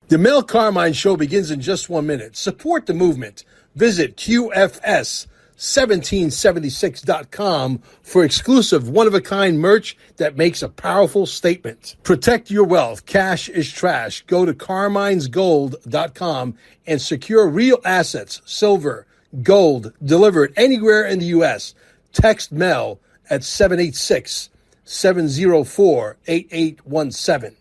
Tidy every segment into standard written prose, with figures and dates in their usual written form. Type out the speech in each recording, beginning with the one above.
The Mel Carmine Show begins in just 1 minute. Support the movement. Visit QFS1776.com for exclusive one-of-a-kind merch that makes a powerful statement. Protect your wealth. Cash is trash. Go to carminesgold.com and secure real assets, silver, gold, delivered anywhere in the U.S. Text Mel at 786-704-8817.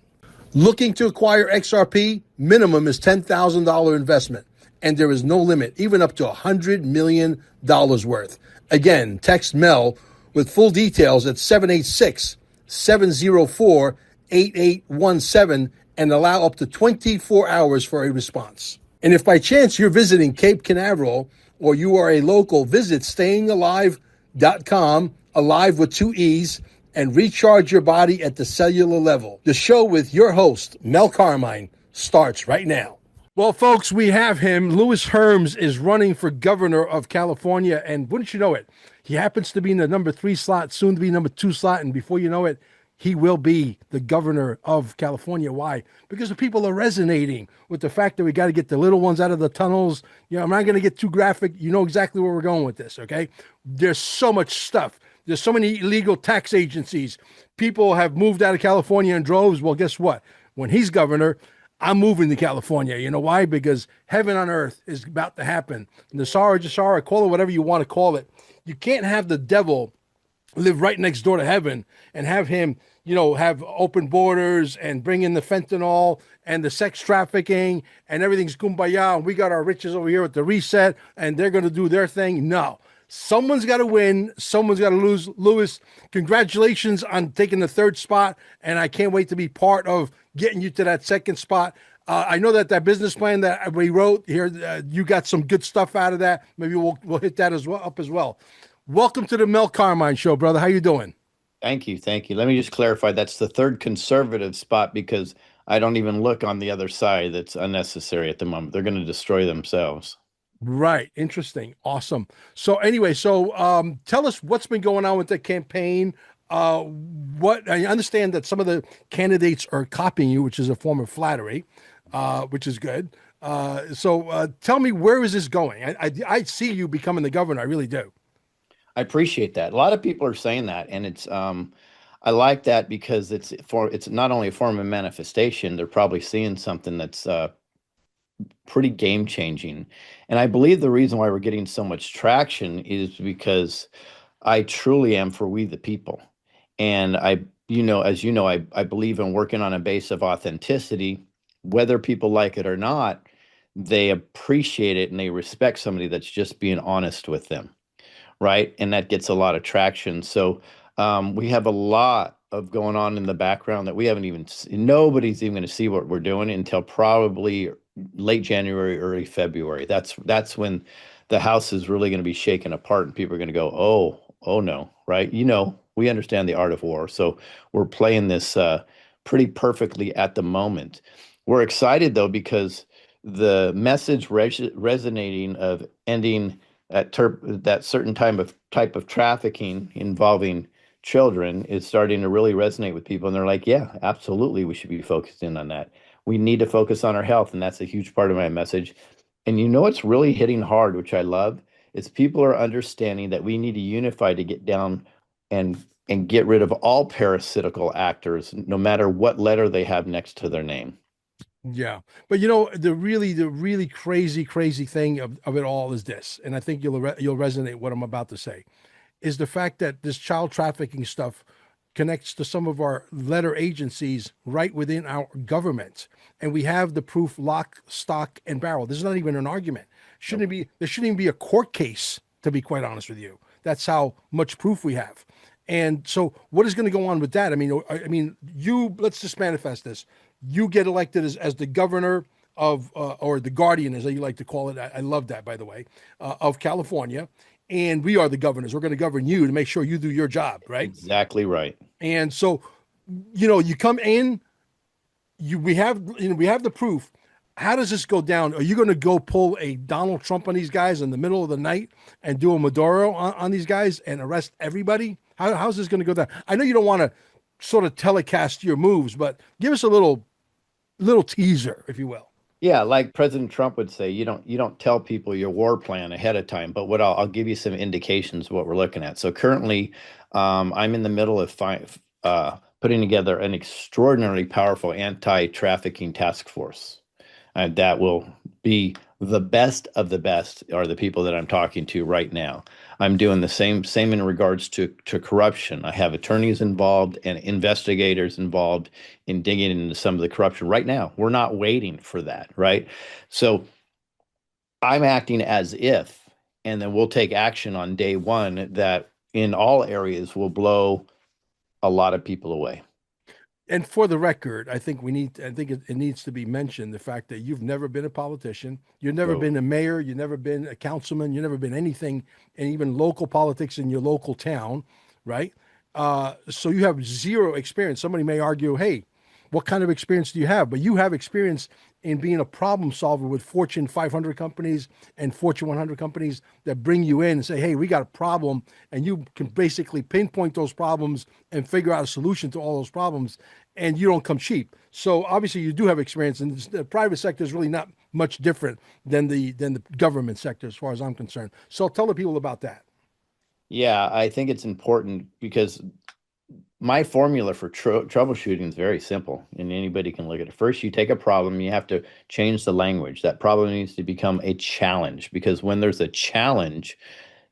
Looking to acquire XRP? Minimum is $10,000 investment, and there is no limit, even up to $100 million worth. Again, text Mel with full details at 786-704-8817 and allow up to 24 hours for a response. And if by chance you're visiting Cape Canaveral or you are a local, visit stayingalive.com, alive with two E's, and recharge your body at the cellular level. The show with your host, Mel Carmine, starts right now. Well, folks, we have him. Louis Hermes is running for governor of California, and wouldn't you know it, he happens to be in the number 3 slot, soon to be number 2 slot, and before you know it, he will be the governor of California. Why? Because the people are resonating with the fact that we got to get the little ones out of the tunnels. You know, I'm not going to get too graphic. You know exactly where we're going with this, okay? There's so much stuff. There's so many illegal tax agencies. People have moved out of California in droves. Well, guess what? When he's governor, I'm moving to California. You know why? Because heaven on earth is about to happen. Nasara Jasara, call it whatever you want to call it. You can't have the devil live right next door to heaven and have him, you know, have open borders and bring in the fentanyl and the sex trafficking and everything's kumbaya. And we got our riches over here with the reset and they're going to do their thing. No. Someone's got to win. Someone's got to lose. Louis, congratulations on taking the 3rd spot, and I can't wait to be part of getting you to that 2nd spot. I know that business plan that we wrote here, you got some good stuff out of that. Maybe we'll hit that as well up as well. Welcome to the Mel Carmine Show, brother. How you doing? Thank you. Thank you. Let me just clarify. That's the 3rd conservative spot because I don't even look on the other side. That's unnecessary at the moment. They're going to destroy themselves. Right. Interesting. Awesome. So anyway, tell us what's been going on with the campaign. What I understand that some of the candidates are copying you, which is a form of flattery, which is good. Tell me, where is this going? I see you becoming the governor. I really do. I appreciate that. A lot of people are saying that, and it's I like that because it's not only a form of manifestation. They're probably seeing something that's pretty game changing. And I believe the reason why we're getting so much traction is because I truly am for we the people. And I believe in working on a base of authenticity, whether people like it or not, they appreciate it and they respect somebody that's just being honest with them. Right. And that gets a lot of traction. So we have a lot of going on in the background that we haven't even nobody's even going to see what we're doing until probably late January, early February. That's when the house is really going to be shaken apart and people are going to go, oh no, right? You know, we understand the art of war. So we're playing this pretty perfectly at the moment. We're excited though, because the message resonating of ending that certain type of trafficking involving children is starting to really resonate with people. And they're like, yeah, absolutely. We should be focusing on that. We need to focus on our health. And that's a huge part of my message. And you know, what's really hitting hard, which I love, is people are understanding that we need to unify to get down and get rid of all parasitical actors, no matter what letter they have next to their name. Yeah. But you know, the really crazy thing of it all is this, and I think you'll resonate what I'm about to say, is the fact that this child trafficking stuff connects to some of our letter agencies right within our government. And we have the proof lock, stock, and barrel. This is not even an argument. There shouldn't even be a court case, to be quite honest with you. That's how much proof we have. And so what is going to go on with that? I mean, let's just manifest this. You get elected as the governor of, or the guardian, as you like to call it. I love that, by the way, of California. And we are the governors. We're going to govern you to make sure you do your job, right? Exactly right. And so, you know, you come in, we have the proof. How does this go down? Are you going to go pull a Donald Trump on these guys in the middle of the night and do a Maduro on these guys and arrest everybody? How's this going to go down? I know you don't want to sort of telecast your moves, but give us a little teaser, if you will. Yeah, like President Trump would say, you don't tell people your war plan ahead of time. But what I'll give you some indications of what we're looking at. So currently, I'm in the middle of putting together an extraordinarily powerful anti-trafficking task force. And that will be the best of the best are the people that I'm talking to right now. I'm doing the same in regards to corruption. I have attorneys involved and investigators involved in digging into some of the corruption right now. We're not waiting for that, right? So I'm acting as if, and then we'll take action on day one that in all areas will blow a lot of people away. And for the record, I think it needs to be mentioned the fact that you've never been a politician, you've never No. been a mayor, you've never been a councilman, you've never been anything, and even local politics in your local town, right? So you have zero experience. Somebody may argue, hey, what kind of experience do you have? But you have experience in being a problem solver with Fortune 500 companies and Fortune 100 companies that bring you in and say, hey, we got a problem. And you can basically pinpoint those problems and figure out a solution to all those problems. And you don't come cheap. So obviously you do have experience, and the private sector is really not much different than the government sector, as far as I'm concerned. So tell the people about that. Yeah, I think it's important because my formula for troubleshooting is very simple, and anybody can look at it. First, you take a problem, you have to change the language. That problem needs to become a challenge because when there's a challenge,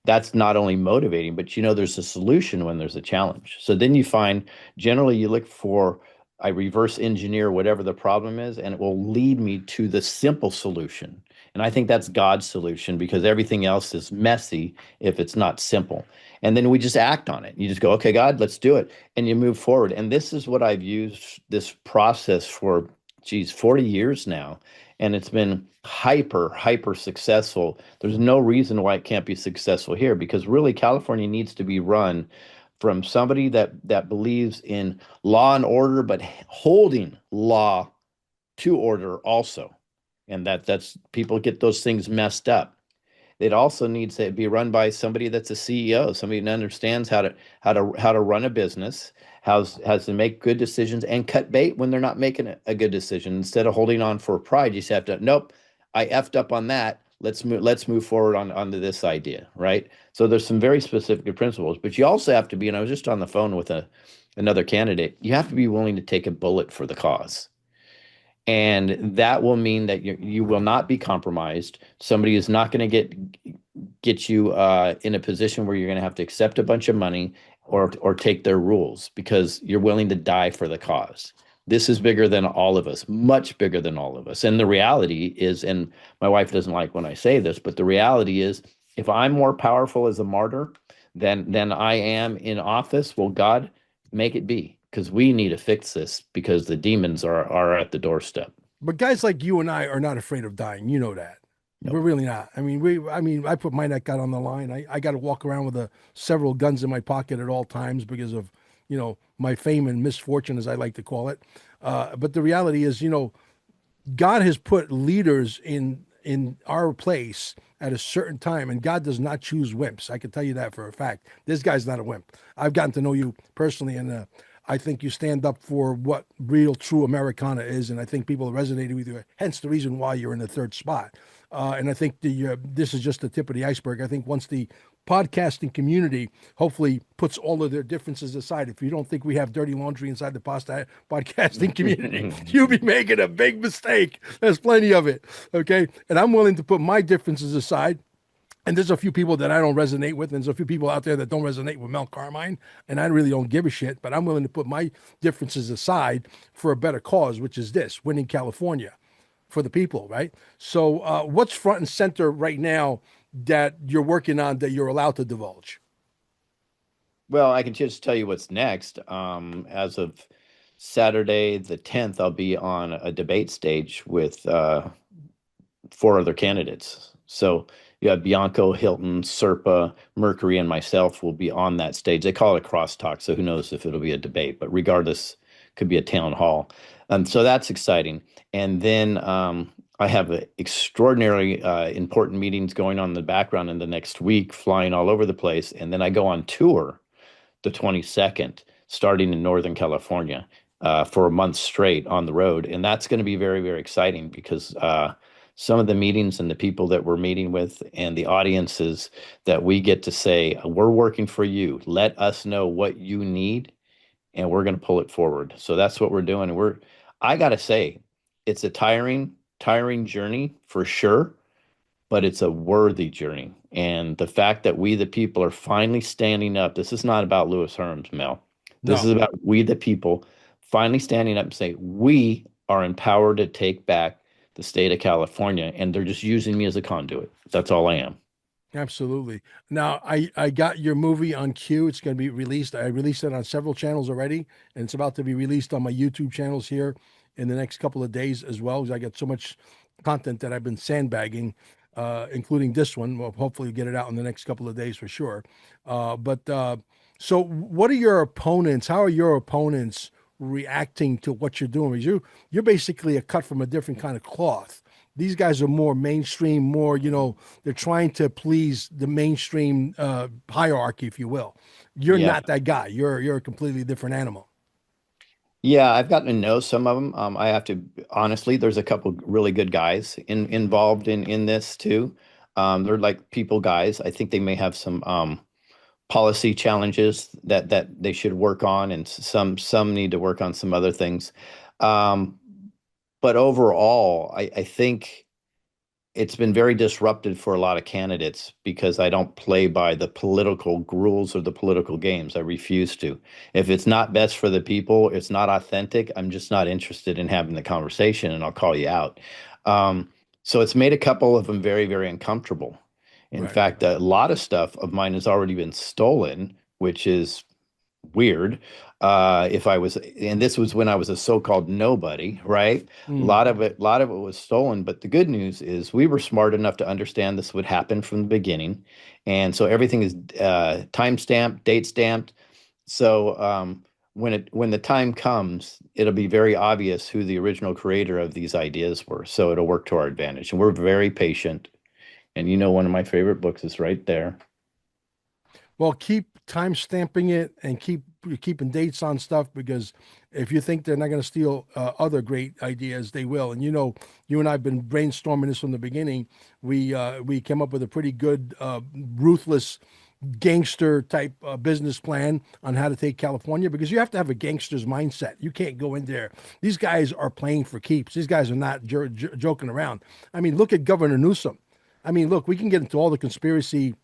that's not only motivating, but there's a solution when there's a challenge. So then you find generally you look for, I reverse engineer whatever the problem is, and it will lead me to the simple solution. And I think that's God's solution because everything else is messy if it's not simple. And then we just act on it. You just go, okay, God, let's do it. And you move forward. And this is what I've used this process for, geez, 40 years now. And it's been hyper successful. There's no reason why it can't be successful here because really California needs to be run from somebody that believes in law and order, but holding law to order also. And that's people get those things messed up. It also needs to be run by somebody that's a CEO, somebody that understands how to run a business, has to make good decisions and cut bait when they're not making a good decision. Instead of holding on for pride, you just have to, nope, I effed up on that. Let's move forward onto this idea, right? So there's some very specific principles, but you also have to be, and I was just on the phone with another candidate, you have to be willing to take a bullet for the cause. And that will mean that you will not be compromised. Somebody is not going to get you in a position where you're going to have to accept a bunch of money or take their rules because you're willing to die for the cause. This is bigger than all of us, much bigger than all of us. And the reality is, and my wife doesn't like when I say this, but the reality is, if I'm more powerful as a martyr than I am in office, well, God, make it be because we need to fix this because the demons are at the doorstep. But guys like you and I are not afraid of dying. You know that. We're Nope. really not. I mean, I put my neck out on the line. I got to walk around with several guns in my pocket at all times because of, my fame and misfortune, as I like to call it. But the reality is, God has put leaders in our place at a certain time, and God does not choose wimps. I can tell you that for a fact. This guy's not a wimp. I've gotten to know you personally, and I think you stand up for what real, true Americana is, and I think people resonated with you. Hence the reason why you're in the third spot. And I think this is just the tip of the iceberg. I think once the podcasting community hopefully puts all of their differences aside. If you don't think we have dirty laundry inside the podcasting community, you'll be making a big mistake. There's plenty of it. Okay. And I'm willing to put my differences aside. And there's a few people that I don't resonate with, and there's a few people out there that don't resonate with Mel Carmine, and I really don't give a shit. But I'm willing to put my differences aside for a better cause, which is this: winning California for the people, right? So, what's front and center right now that you're working on that you're allowed to divulge? Well, I can just tell you what's next. As of Saturday the 10th, I'll be on a debate stage with four other candidates. So you have Bianco, Hilton, Serpa, Mercury, and myself will be on that stage. They call it a crosstalk, so who knows if it'll be a debate, but regardless, could be a town hall. So that's exciting. And then I have extraordinarily important meetings going on in the background in the next week, flying all over the place. And then I go on tour the 22nd, starting in Northern California. for a month straight on the road. And that's going to be very, very exciting because some of the meetings and the people that we're meeting with and the audiences that we get to say, we're working for you. Let us know what you need and we're going to pull it forward. So that's what we're doing. And I got to say, it's a tiring journey for sure, but it's a worthy journey. And the fact that we, the people, are finally standing up. This is not about Lewis Herms, Mel. This is No, about we, the people, finally standing up and say, we are empowered to take back the state of California. And they're just using me as a conduit. That's all I am. absolutely. Now, I got your movie on queue. It's going to be released. I released it on several channels already, and it's about to be released on my YouTube channels here in the next couple of days as well. Because I got so much content that I've been sandbagging, including this one. We'll hopefully get it out in the next couple of days for sure. But so, what are your opponents? How are your opponents reacting to what you're doing? Because you're basically a cut from a different kind of cloth. These guys are more mainstream, more, they're trying to please the mainstream hierarchy, if you will. You're Yeah. not that guy. You're a completely different animal. Yeah, I've gotten to know some of them. I have to honestly, there's a couple really good guys involved in this too. They're like people guys. I think they may have some policy challenges that they should work on, and some need to work on some other things. Um, but overall, I think it's been very disrupted for a lot of candidates because I don't play by the political rules or the political games. I refuse to. If it's not best for the people, it's not authentic. I'm just not interested in having the conversation, and I'll call you out. Um, so it's made a couple of them very, very uncomfortable. In Right. fact, a lot of stuff of mine has already been stolen, which is weird. If I was, and this was when I was a so-called nobody, right? Mm. A lot of it was stolen. But the good news is we were smart enough to understand this would happen from the beginning, and so everything is time stamped, date stamped. So when the time comes, it'll be very obvious who the original creator of these ideas were. So it'll work to our advantage, and we're very patient. And one of my favorite books is right there. Well, keep time stamping it and keep keeping dates on stuff because if you think they're not going to steal other great ideas, they will. And you and I've been brainstorming this from the beginning. We came up with a pretty good, ruthless gangster type business plan on how to take California because you have to have a gangster's mindset. You can't go in there. These guys are playing for keeps. These guys are not joking around. I mean, look at Governor Newsom. I mean, look, we can get into all the conspiracy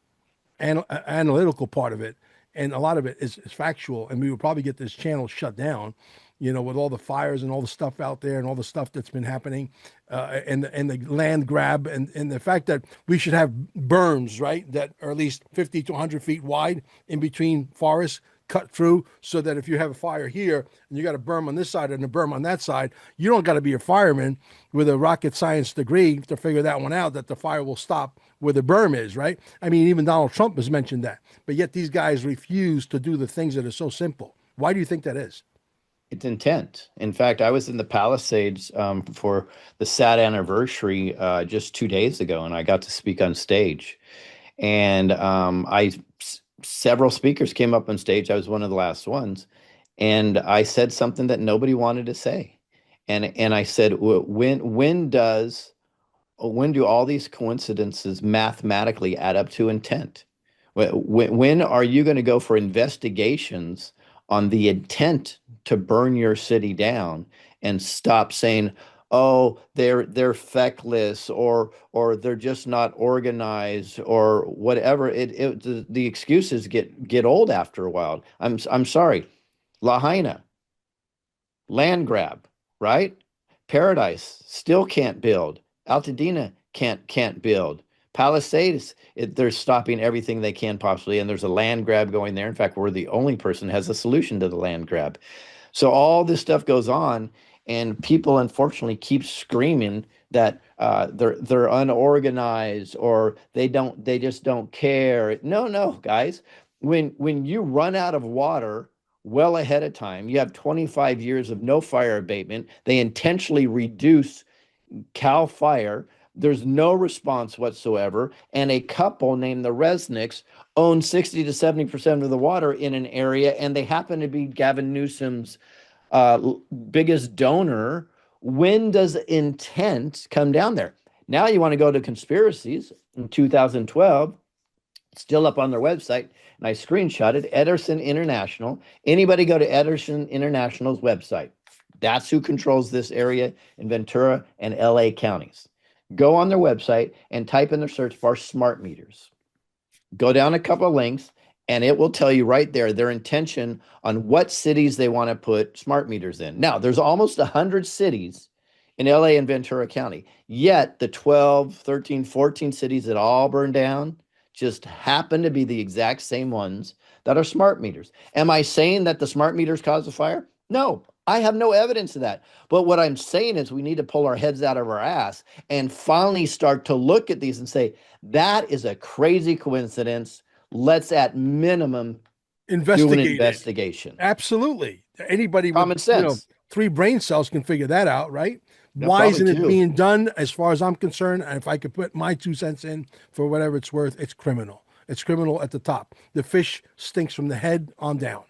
analytical part of it, and a lot of it is factual. And we would probably get this channel shut down, with all the fires and all the stuff out there and all the stuff that's been happening, and the land grab and the fact that we should have berms, right, that are at least 50 to 100 feet wide in between forests cut through so that if you have a fire here and you got a berm on this side and a berm on that side, you don't got to be a fireman with a rocket science degree to figure that one out, that the fire will stop where the berm is, right? I mean, even Donald Trump has mentioned that. But yet these guys refuse to do the things that are so simple. Why do you think that is? It's intent. In fact, I was in the Palisades for the sad anniversary just 2 days ago, and I got to speak on stage. And several speakers came up on stage. I was one of the last ones, and I said something that nobody wanted to say. And I said, when do all these coincidences mathematically add up to intent? When are you going to go for investigations on the intent to burn your city down and stop saying, "Oh, they're feckless," or they're just not organized or whatever? The excuses get old after a while. I'm sorry, Lahaina land grab, right? Paradise still can't build. Altadena can't build. Palisades, they're stopping everything they can possibly, and there's a land grab going there. In fact, we're the only person who has a solution to the land grab. So all this stuff goes on, and people unfortunately keep screaming that they're unorganized or they just don't care. No, no, guys. When you run out of water well ahead of time, you have 25 years of no fire abatement. They intentionally reduce Cal Fire. There's no response whatsoever. And a couple named the Resnicks own 60 to 70% of the water in an area, and they happen to be Gavin Newsom's biggest donor. When does intent come down there? Now you want to go to conspiracies in 2012, still up on their website, and I screenshotted Ederson International. Anybody go to Ederson International's website? That's who controls this area in Ventura and LA counties. Go on their website and type in their search bar smart meters. Go down a couple of links, and it will tell you right there their intention on what cities they want to put smart meters in. Now, there's almost 100 cities in LA and Ventura County, yet the 12, 13, 14 cities that all burned down just happen to be the exact same ones that are smart meters. Am I saying that the smart meters caused the fire? No, I have no evidence of that. But what I'm saying is we need to pull our heads out of our ass and finally start to look at these and say, that is a crazy coincidence. Let's at minimum do an Investigate it. investigation. Absolutely. Anybody with, Common sense. 3 brain cells can figure that out, right? No, Why probably isn't it two. being done? As far as I'm concerned, and if I could put my 2 cents in for whatever it's worth, it's criminal. It's criminal at the top. The fish stinks from the head on down.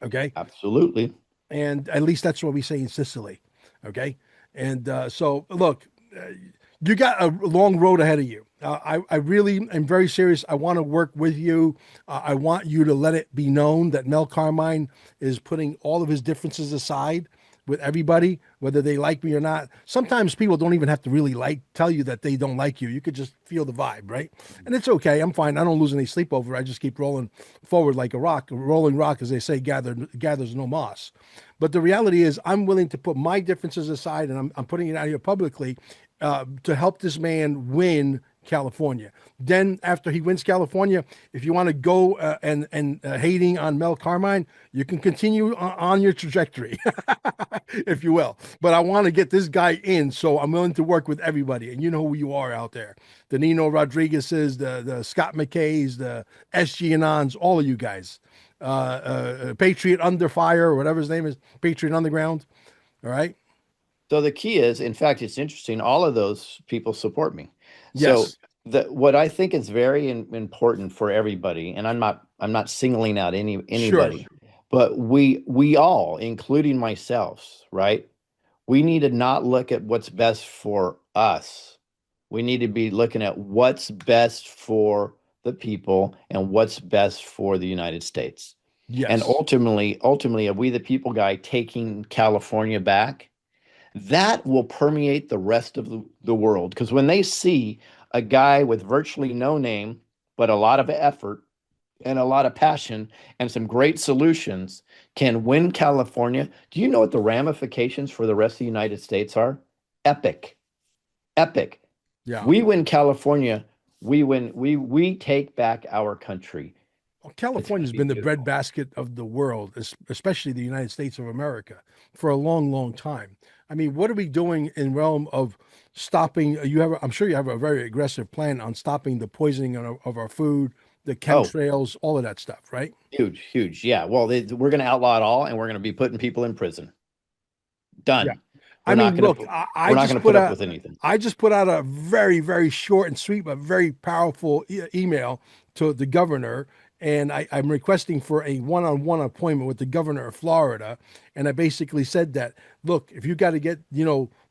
Okay. Absolutely. And at least that's what we say in Sicily. Okay. And so, look, you got a long road ahead of you. I really am very serious. I want to work with you. I want you to let it be known that Mel Carmine is putting all of his differences aside with everybody, whether they like me or not. Sometimes people don't even have to really tell you that they don't like you. You could just feel the vibe, right? And it's okay. I'm fine. I don't lose any sleep over it. I just keep rolling forward like a rock. A rolling rock, as they say, gathers no moss. But the reality is, I'm willing to put my differences aside, and I'm putting it out here publicly to help this man win California. Then after he wins California, if you want to go and hating on Mel Carmine, you can continue on your trajectory, if you will. But I want to get this guy in, so I'm willing to work with everybody. And you know who you are out there: the Nino Rodriguez's, the Scott McKay's, the SG Anons, all of you guys. Patriot Under Fire, or whatever his name is, Patriot Underground. All right. So the key is, in fact, it's interesting. All of those people support me. So Yes. what I think is very important for everybody, and I'm not singling out Sure. anybody, but we all, including myself, right? We need to not look at what's best for us. We need to be looking at what's best for the people and what's best for the United States. And Yes. ultimately, a we the people guy taking California back, that will permeate the rest of the world. Because when they see a guy with virtually no name, but a lot of effort and a lot of passion and some great solutions can win California, do you know what the ramifications for the rest of the United States are? Epic. Epic. Yeah. We win California, we take back our country. Well, It's going to California's be been the beautiful. breadbasket of the world, especially the United States of America, for a long, long time. I mean, what are we doing in realm of stopping? I'm sure you have a very aggressive plan on stopping the poisoning of our food, the Oh, chemtrails, all of that stuff, right? huge, huge. Yeah. Well, we're going to outlaw it all, and we're going to be putting people in prison. Yeah. Done. I We're not mean, going to look, put, I we're not just going to put put up out with anything. I just put out a very, very short and sweet, but very powerful email to the governor. And I'm requesting for a one-on-one appointment with the governor of Florida. And I basically said that, look, if you got to get,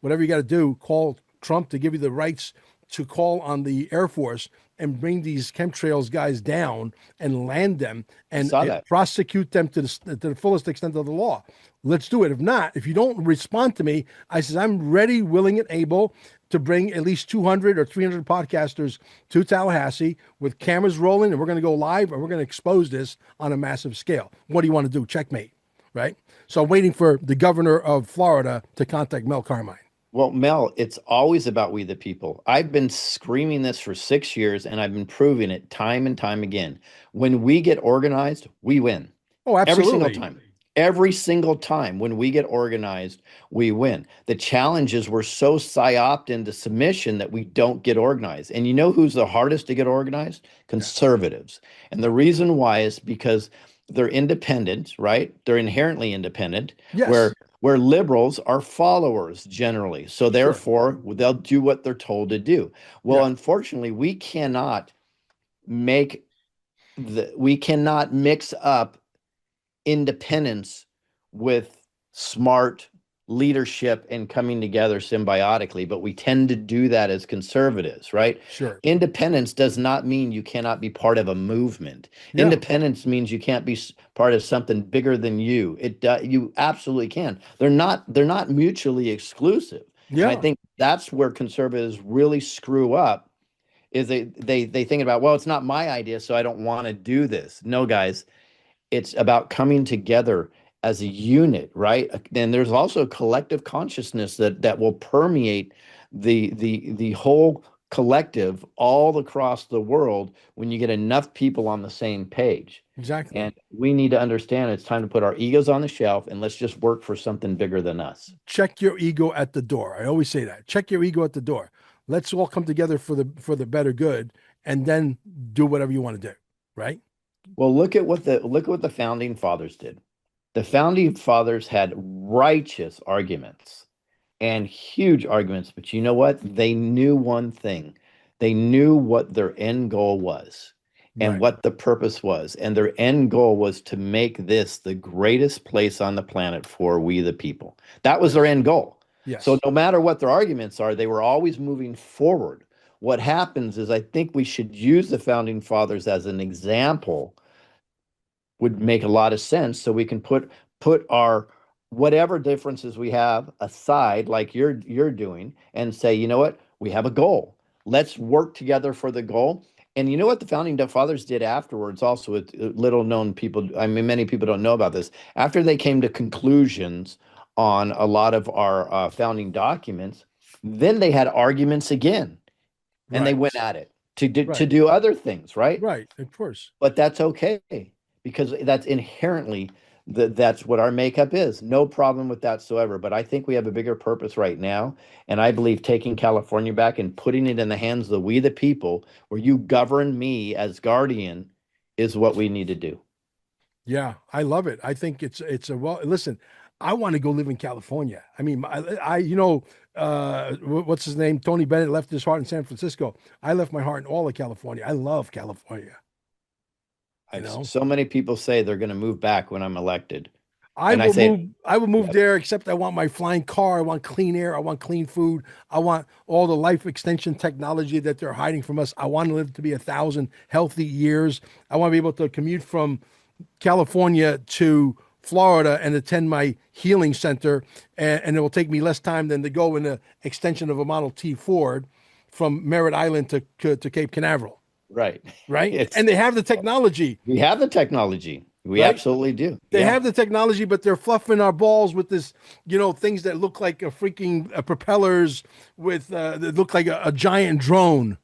whatever you got to do, call Trump to give you the rights to call on the Air Force and bring these chemtrails guys down and land them I and saw that. prosecute them to the fullest extent of the law. Let's do it. If not, if you don't respond to me, I says I'm ready, willing, and able to bring at least 200 or 300 podcasters to Tallahassee with cameras rolling, and we're going to go live and we're going to expose this on a massive scale. What do you want to do? Checkmate, right? So I'm waiting for the governor of Florida to contact Mel Carmine. Well, Mel, it's always about we the people. I've been screaming this for 6 years, and I've been proving it time and time again. When we get organized, we win. Oh, Every single absolutely. time. Every single time when we get organized, we win. The challenge is we're so psyoped into submission that we don't get organized. And you know who's the hardest to get organized? Yeah. Conservatives. And the reason why is because they're independent, right? They're inherently independent, Yes. where liberals are followers generally. So Sure. therefore, they'll do what they're told to do. Well, Yeah. unfortunately, make we cannot mix up independence with smart leadership and coming together symbiotically, but we tend to do that as conservatives, right? Sure. Independence does not mean you cannot be part of a movement. Yeah. Independence means you can't be part of something bigger than you. You absolutely can. They're not mutually exclusive. And I Yeah. think that's where conservatives really screw up is they think about, well, it's not my idea, so I don't want to do this. No, guys, it's about coming together as a unit, right? And there's also collective consciousness that will permeate the whole collective all across the world when you get enough people on the same page. Exactly. And we need to understand it's time to put our egos on the shelf and let's just work for something bigger than us. Check your ego at the door. I always say that. Check your ego at the door. Let's all come together for the better good, and then do whatever you want to do. Right? Well, look at what the founding fathers did. The founding fathers had righteous arguments and huge arguments, but you know what? They knew one thing. They knew what their end goal was and Right. what the purpose was. And their end goal was to make this the greatest place on the planet for we the people. That was their Yes. end goal. So Yes. no matter what their arguments are, they were always moving forward. What happens is I think we should use the founding fathers as an example would make a lot of sense so we can put our whatever differences we have aside like you're doing and say, you know what, we have a goal, let's work together for the goal. And you know what the founding fathers did afterwards also with little known people, I mean many people don't know about this, after they came to conclusions on a lot of our founding documents, then they had arguments again and they Right. went at it to Right. do other things, right? Right. Of course. But that's okay because that's inherently that's what our makeup is. No problem with that whatsoever. But I think we have a bigger purpose right now. And I believe taking California back and putting it in the hands of the we the people, where you govern me as guardian, is what we need to do. Yeah, I love it. I think it's a well. Listen, I want to go live in California. I mean, what's his name? Tony Bennett left his heart in San Francisco. I left my heart in all of California. I love California. You I've know, so many people say they're going to move back when I'm elected. I And I will say, move. I will move yep, there. Except I want my flying car. I want clean air. I want clean food. I want all the life extension technology that they're hiding from us. I want to live to be 1,000 healthy years. I want to be able to commute from California to Florida and attend my healing center, and it will take me less time than to go in the extension of a Model T Ford from Merritt Island to Cape Canaveral, right. right? It's And they have the technology, we have the technology. We right? absolutely do. They Yeah. have the technology, but they're fluffing our balls with this, things that look like a freaking propellers with that look like a giant drone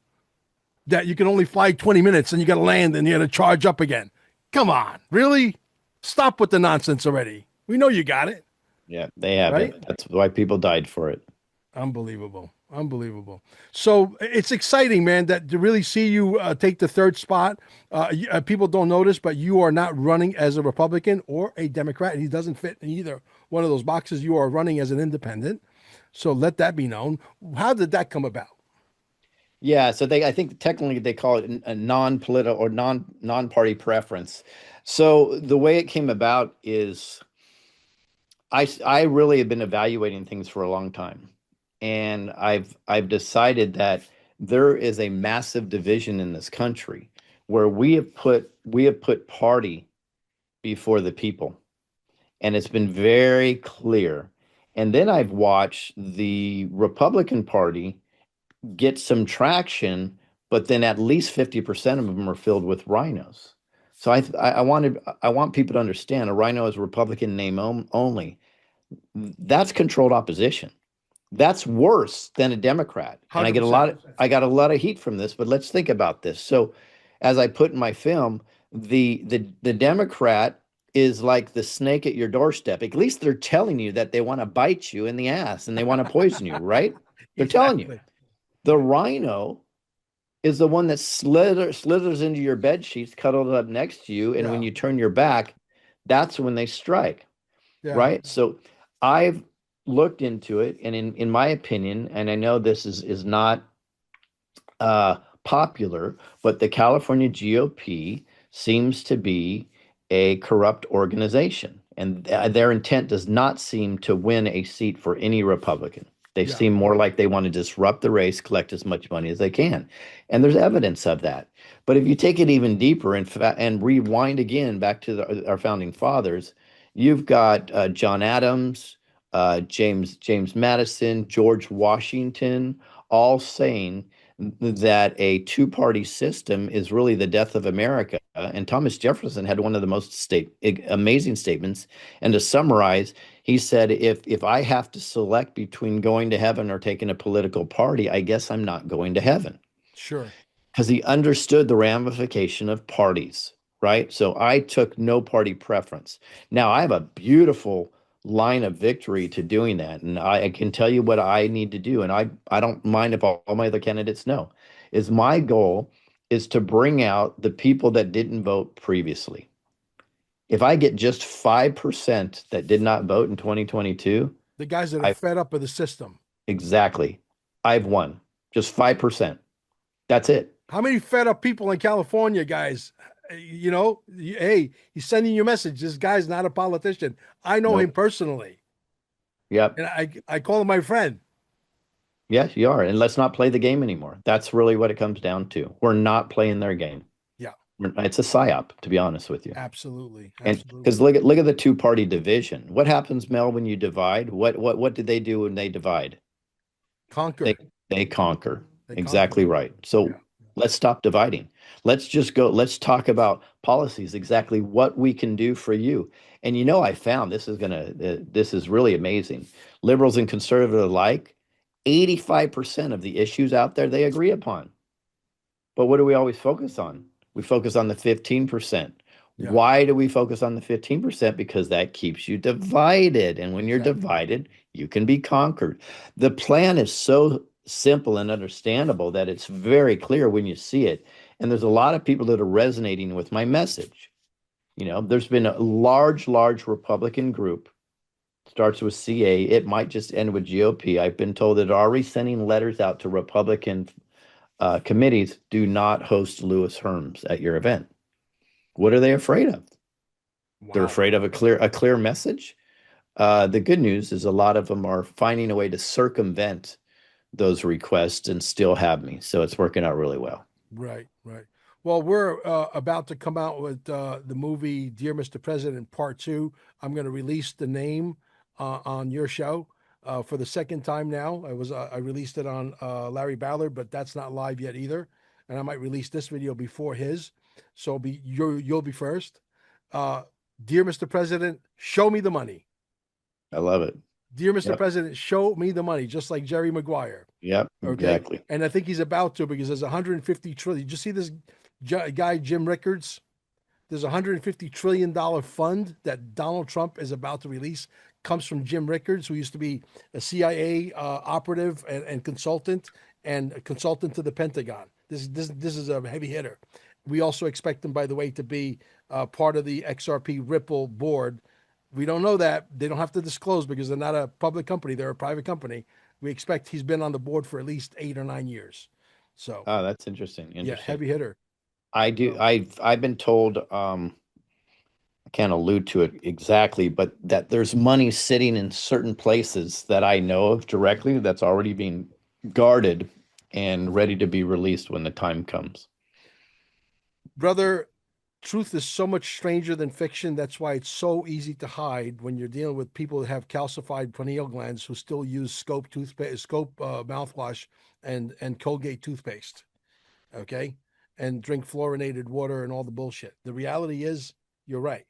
that you can only fly 20 minutes and you got to land and you got to charge up again. Come on, really? Stop with the nonsense already. We know you got it, Yeah, they have right? it. That's why people died for it. Unbelievable. Unbelievable. So it's exciting, man, that to really see you take the third spot. People don't notice, but you are not running as a Republican or a Democrat. He doesn't fit in either one of those boxes. You are running as an independent. So let that be known. How did that come about? Yeah, so I think technically they call it a non-political or non-party preference. So the way it came about is I really have been evaluating things for a long time, and I've decided that there is a massive division in this country where we have put party before the people, and it's been very clear. And then I've watched the Republican Party get some traction, but then at least 50% of them are filled with rhinos. So I want people to understand a rhino is a Republican name only. That's controlled opposition. That's worse than a Democrat. And 100%. I got a lot of heat from this, but let's think about this. So as I put in my film, the Democrat is like the snake at your doorstep. At least they're telling you that they want to bite you in the ass and they want to poison you, right? They're telling you. Exactly. The rhino is the one that slithers into your bed sheets, cuddled up next to you, and when Yeah. you turn your back, that's when they strike, Yeah. right? So I've looked into it, and in my opinion, and I know this is not popular, but the California GOP seems to be a corrupt organization. And their intent does not seem to win a seat for any Republican. They Yeah, seem more like they want to disrupt the race, collect as much money as they can. And there's evidence of that. But if you take it even deeper and rewind again back to our founding fathers, you've got John Adams, James Madison, George Washington, all saying that a two-party system is really the death of America. And Thomas Jefferson had one of the amazing statements. And to summarize, he said, if I have to select between going to heaven or taking a political party, I guess I'm not going to heaven. sure. Because he understood the ramification of parties, right? So I took no party preference. Now I have a beautiful line of victory to doing that. And I can tell you what I need to do. And I don't mind if all my other candidates know, is my goal is to bring out the people that didn't vote previously. If I get just 5% that did not vote in 2022, The guys that are I fed up with the system. exactly, I've won. Just 5%. That's it. How many fed up people in California, guys? Hey, he's sending you a message. This guy's not a politician. I know him Nope. personally, Yep. and I call him my friend. Yes, you are. And let's not play the game anymore. That's really what it comes down to. We're not playing their game. Yeah, It's a psyop, to be honest with you. absolutely, And because absolutely. look at the two-party division. What happens, Mel, when you divide? What did they do when they divide? They Conquer. they conquer. They conquer. Exactly right. Yeah. So let's stop dividing. Let's talk about policies, exactly what we can do for you. And I found this is really amazing. Liberals and conservatives alike, 85% of the issues out there they agree upon. But what do we always focus on? We focus on the 15%. Yeah. Why do we focus on the 15%? Because that keeps you divided. And when you're Exactly. divided, you can be conquered. The plan is so simple and understandable that it's very clear when you see it. And there's a lot of people that are resonating with my message. There's been a large Republican group, starts with CA. It might just end with GOP. I've been told that they're already sending letters out to Republican committees. Do not host Lewis Herms at your event. What are they afraid of? They're Wow. afraid of a clear message. The good news is a lot of them are finding a way to circumvent those requests and still have me. So it's working out really well. Right, right. Well, we're about to come out with the movie Dear Mr. President Part Two. I'm going to release the name on your show for the second time now. I released it on Larry Ballard, but that's not live yet either. And I might release this video before his, so you'll be first. Uh, Dear Mr. President, show me the money. I love it. Dear Mr. Yep. President, show me the money, just like Jerry Maguire. Yep. Okay. Exactly. And I think he's about to, because there's 150 trillion. Did you see this guy, Jim Rickards? There's a $150 trillion fund that Donald Trump is about to release. Comes from Jim Rickards, who used to be a CIA operative and consultant, and a consultant to the Pentagon. This is a heavy hitter. We also expect him, by the way, to be part of the XRP Ripple board. We don't know that. They don't have to disclose because they're not a public company. They're a private company. We expect he's been on the board for at least 8 or 9 years. So Oh, that's interesting. yeah, Interesting. heavy hitter. I do. So, I've been told. I can't allude to it exactly, but that there's money sitting in certain places that I know of directly that's already being guarded and ready to be released when the time comes. brother, truth is so much stranger than fiction. That's why it's so easy to hide when you're dealing with people that have calcified pineal glands who still use Scope toothpaste, Scope mouthwash, and Colgate toothpaste. Okay, and drink fluorinated water and all the bullshit. The reality is, you're right,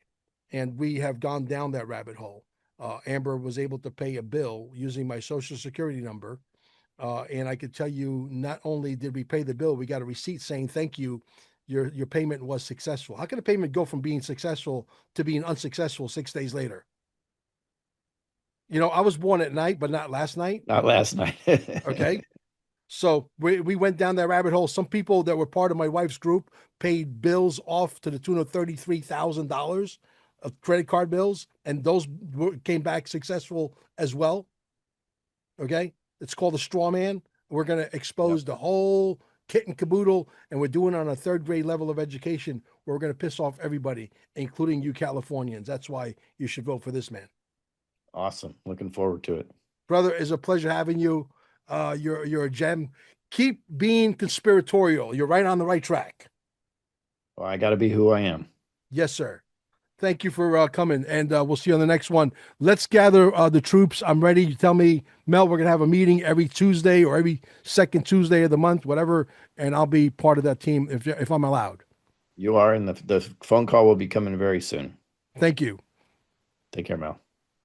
and we have gone down that rabbit hole. Amber was able to pay a bill using my social security number. And I could tell you, not only did we pay the bill, we got a receipt saying thank you. Your payment was successful. How can a payment go from being successful to being unsuccessful 6 days later? I was born at night, but not last night. Not last night. Okay. So we went down that rabbit hole. Some people that were part of my wife's group paid bills off to the tune of $33,000 of credit card bills, and those came back successful as well. Okay. It's called a straw man. We're going to Yep. expose the whole kit and caboodle, and we're doing it on a third grade level of education where we're going to piss off everybody, including you Californians. That's why you should vote for this man. Awesome. Looking forward to it. Brother, it's a pleasure having you. You're a gem. Keep being conspiratorial. You're right on the right track. Well, I got to be who I am. Yes, sir. Thank you for coming, and we'll see you on the next one. Let's gather the troops. I'm ready. You tell me, Mel, we're going to have a meeting every Tuesday or every second Tuesday of the month, whatever, and I'll be part of that team if I'm allowed. You are, and the phone call will be coming very soon. Thank you. Take care, Mel.